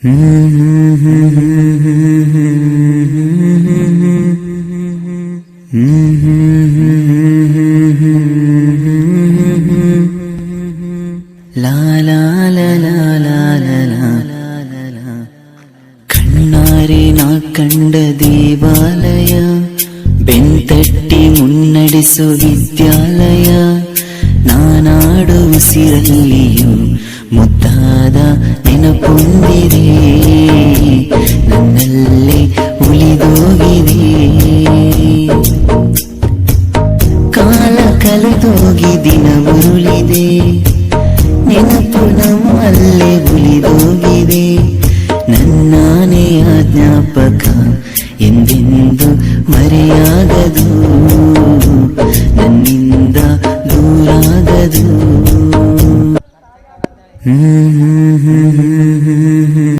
ಲಾ ಲಾ ಲಾ ಲಾ ಲಾ ಲಾ ಲಾ. ಕಣ್ಣಾರೆ ನಾ ಕಂಡ ದೇವಾಲಯ, ಬೆಂತಟ್ಟಿ ಮುನ್ನಡೆಸೋ ವಿದ್ಯಾಲಯ. ನಾನಾಡು ಉಸಿರಲ್ಲಿಯೂ ಮುದ್ದಾದ ನೆನಪೊಂದಿದೆ, ನನ್ನಲ್ಲೇ ಉಳಿದೋಗಿದೆ. ಕಾಲ ಕಳೆದೋಗಿ ದಿನ ಉರುಳಿದೆ, ನೆನಪು ನಮ್ಮಲ್ಲೇ ಉಳಿದೋಗಿದೆ. ನನ್ನಾನೇ ಜ್ಞಾಪಕ ಎಂದೆಂದು ಮರೆಯಾಗದು.